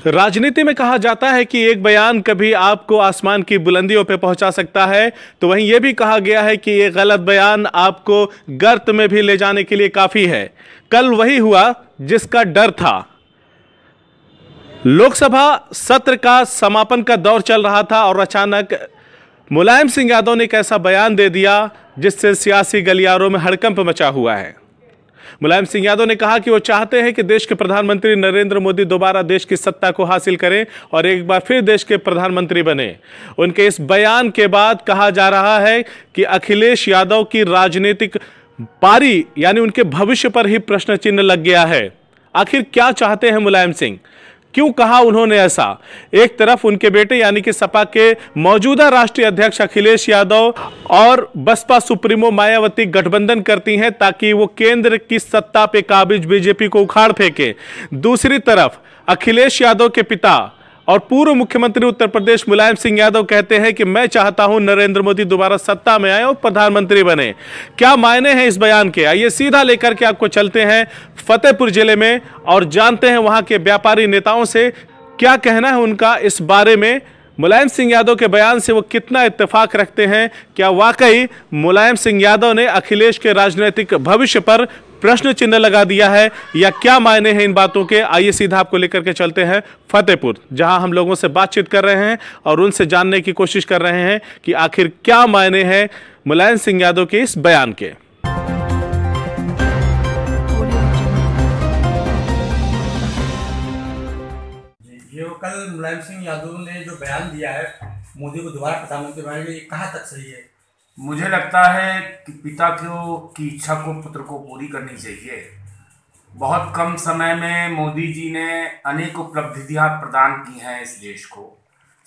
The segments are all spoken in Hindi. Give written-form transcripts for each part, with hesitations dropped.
राजनीति में कहा जाता है कि एक बयान कभी आपको आसमान की बुलंदियों पर पहुंचा सकता है, तो वहीं यह भी कहा गया है कि एक गलत बयान आपको गर्त में भी ले जाने के लिए काफी है। कल वही हुआ जिसका डर था। लोकसभा सत्र का समापन का दौर चल रहा था और अचानक मुलायम सिंह यादव ने एक ऐसा बयान दे दिया जिससे सियासी गलियारों में हड़कंप मचा हुआ है। मुलायम सिंह यादव ने कहा कि वो चाहते हैं कि देश के प्रधानमंत्री नरेंद्र मोदी दोबारा देश की सत्ता को हासिल करें और एक बार फिर देश के प्रधानमंत्री बने। उनके इस बयान के बाद कहा जा रहा है कि अखिलेश यादव की राजनीतिक पारी यानी उनके भविष्य पर ही प्रश्न चिन्ह लग गया है। आखिर क्या चाहते हैं मुलायम सिंह? क्यों कहा उन्होंने ऐसा? एक तरफ उनके बेटे यानी कि सपा के मौजूदा राष्ट्रीय अध्यक्ष अखिलेश यादव और बसपा सुप्रीमो मायावती गठबंधन करती हैं ताकि वो केंद्र की सत्ता पे काबिज बीजेपी को उखाड़ फेंके। दूसरी तरफ अखिलेश यादव के पिता और पूर्व मुख्यमंत्री उत्तर प्रदेश मुलायम सिंह यादव कहते हैं कि मैं चाहता हूं नरेंद्र मोदी दोबारा सत्ता में आए और प्रधानमंत्री बने। क्या मायने हैं इस बयान के? आइए सीधा लेकर के आपको चलते हैं फतेहपुर जिले में और जानते हैं वहां के व्यापारी नेताओं से क्या कहना है उनका इस बारे में। मुलायम सिंह यादव के बयान से वो कितना इत्तेफाक रखते हैं? क्या वाकई मुलायम सिंह यादव ने अखिलेश के राजनीतिक भविष्य पर प्रश्न चिन्ह लगा दिया है या क्या मायने हैं इन बातों के? आइए सीधा आपको लेकर के चलते हैं फतेहपुर, जहां हम लोगों से बातचीत कर रहे हैं और उनसे जानने की कोशिश कर रहे हैं कि आखिर क्या मायने हैं मुलायम सिंह यादव के इस बयान के। जो कल मुलायम सिंह यादव ने जो बयान दिया है मोदी को दोबारा प्रधानमंत्री बनाने के लिए, कहाँ तक सही है? मुझे लगता है कि पिता की इच्छा को पुत्र को पूरी करनी चाहिए। बहुत कम समय में मोदी जी ने अनेक उपलब्धियां प्रदान की हैं इस देश को,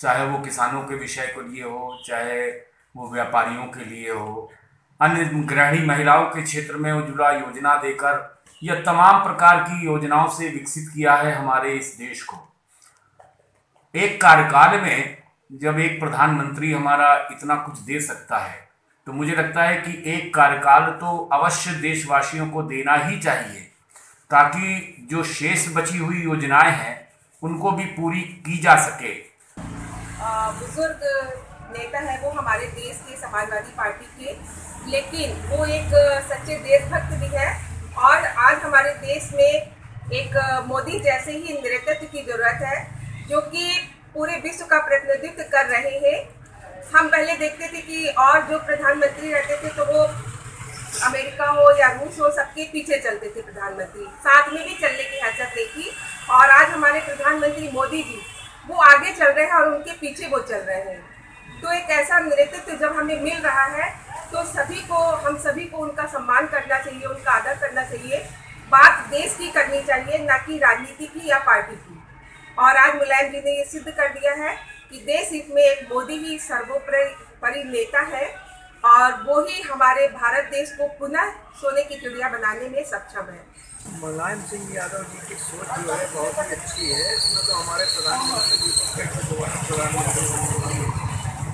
चाहे वो किसानों के विषय को लिए हो, चाहे वो व्यापारियों के लिए हो, अन्य गृहिणी महिलाओं के क्षेत्र में उज्ज्वला योजना देकर यह तमाम प्रकार की योजनाओं से विकसित किया है हमारे इस देश को। एक कार्यकाल में जब एक प्रधानमंत्री हमारा इतना कुछ दे सकता है तो मुझे लगता है कि एक कार्यकाल तो अवश्य देशवासियों को देना ही चाहिए ताकि जो शेष बची हुई योजनाएं हैं उनको भी पूरी की जा सके। बुजुर्ग नेता है वो हमारे देश के समाजवादी पार्टी के, लेकिन वो एक सच्चे देशभक्त भी है और आज हमारे देश में एक मोदी जैसे ही नेतृत्व की जरूरत है जो कि पूरे विश्व का प्रतिनिधित्व कर रहे हैं। हम पहले देखते थे कि और जो प्रधानमंत्री रहते थे तो वो अमेरिका हो या रूस हो सबके पीछे चलते थे प्रधानमंत्री, साथ में भी चलने की हैसियत नहीं थी। और आज हमारे प्रधानमंत्री मोदी जी वो आगे चल रहे हैं और उनके पीछे वो चल रहे हैं। तो एक ऐसा नेतृत्व जब हमें मिल रहा है तो हम सभी को उनका सम्मान करना चाहिए, उनका आदर करना चाहिए। बात देश की करनी चाहिए, ना कि राजनीति की या पार्टी की। और आज मुलायम जी ने ये सिद्ध कर दिया है कि देश हित में एक मोदी ही सर्वोपरि नेता है और वो ही हमारे भारत देश को पुनः सोने की चिड़िया बनाने में सक्षम है। मुलायम सिंह यादव जी की सोच जो है बहुत ही अच्छी है। इसमें तो हमारे प्रधानमंत्री जी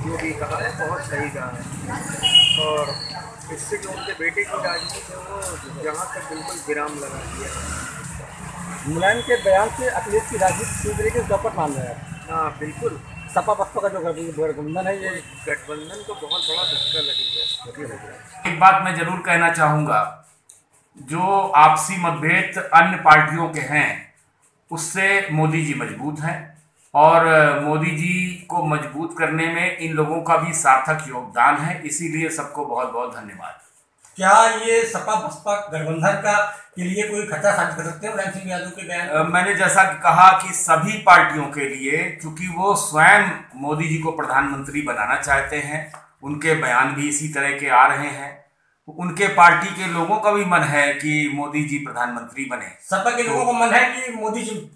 जो भी कहा है बहुत सही कहा है और इससे जो उनके बेटे की राजनीति है वो जहाँ तक बिल्कुल विराम लगा दिया है। मुलायम के बयान से अखिलेश की राजनीति पूरी तरीके से चौपट मान रहे हैं। हाँ बिल्कुल, सपा बसपा का जो गठबंधन है ये गठबंधन को बहुत बड़ा धक्का लगेगा। एक बात मैं जरूर कहना चाहूँगा, जो आपसी मतभेद अन्य पार्टियों के हैं उससे मोदी जी मजबूत हैं और मोदी जी को मजबूत करने में इन लोगों का भी सार्थक योगदान है, इसीलिए सबको बहुत बहुत धन्यवाद। क्या ये सपा बसपा गठबंधन के लिए कोई खतरा साबित कर सकते हैं मुलायम सिंह यादव के बयान? मैंने जैसा कि कहा कि सभी पार्टियों के लिए, चूंकि वो स्वयं मोदी जी को प्रधानमंत्री बनाना चाहते हैं, उनके बयान भी इसी तरह के आ रहे हैं। उनके पार्टी के लोगों का भी मन है कि मोदी जी प्रधानमंत्री बने। सपा के लोगों का मन है कि मोदी जी,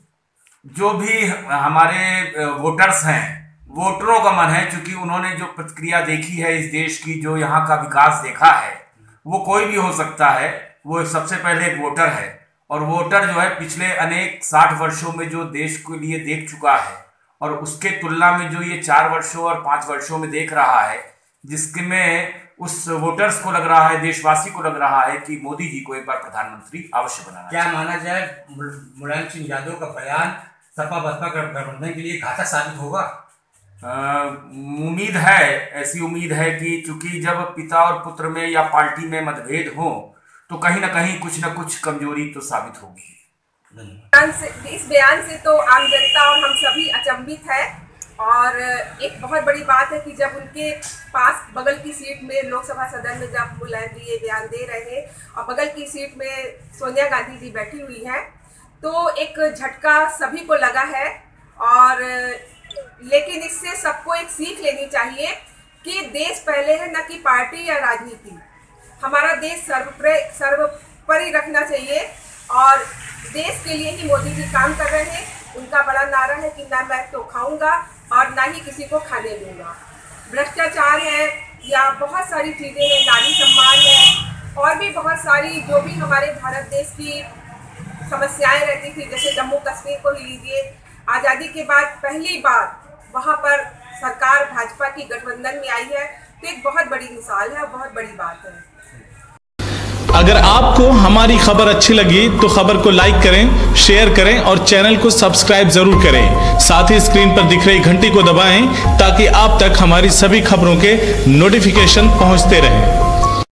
जो भी हमारे वोटर्स हैं, वोटरों का मन है, क्योंकि उन्होंने जो प्रतिक्रिया देखी है इस देश की, जो यहाँ का विकास देखा है, वो कोई भी हो सकता है। वो सबसे पहले एक वोटर है और वोटर जो है पिछले अनेक 60 वर्षों में जो देश के लिए देख चुका है और उसके तुलना में जो ये 4 वर्षों और 5 वर्षों में देख रहा है, जिसमें उस वोटर्स को लग रहा है, देशवासी को लग रहा है कि मोदी जी को एक बार प्रधानमंत्री अवश्य बनाना। क्या माना जाए मुलायम सिंह यादव का बयान सपा बसपा गठबंधन के लिए घातक साबित होगा? उम्मीद है, ऐसी उम्मीद है कि चूंकि जब पिता और पुत्र में या पार्टी में मतभेद हो तो कहीं ना कहीं कुछ न कुछ कमजोरी तो साबित होगी। इस बयान से तो आम जनता और हम सभी अचंभित है और एक बहुत बड़ी बात है कि जब उनके पास बगल की सीट में लोकसभा सदन में जब मुलायम जी ये बयान दे रहे हैं और बगल की सीट में सोनिया गांधी जी बैठी हुई हैं तो एक झटका सभी को लगा है। और लेकिन इससे सबको एक सीख लेनी चाहिए कि देश पहले है, न कि पार्टी या राजनीति। हमारा देश सर्वोपरि रखना चाहिए और देश के लिए ही मोदी जी काम कर रहे हैं। उनका बड़ा नारा है कि ना मैं तो खाऊंगा और ना ही किसी को खाने दूंगा। भ्रष्टाचार है या बहुत सारी चीज़ें हैं, नारी सम्मान है और भी बहुत सारी जो भी हमारे भारत देश की समस्याएं रहती थी, जैसे जम्मू कश्मीर को ही लीजिए। आज़ादी के बाद पहली बार वहाँ पर सरकार भाजपा की गठबंधन में आई है तो एक बहुत बड़ी मिसाल है, बहुत बड़ी बात है। अगर आपको हमारी खबर अच्छी लगी तो खबर को लाइक करें, शेयर करें और चैनल को सब्सक्राइब जरूर करें। साथ ही स्क्रीन पर दिख रही घंटी को दबाएं ताकि आप तक हमारी सभी खबरों के नोटिफिकेशन पहुंचते रहें।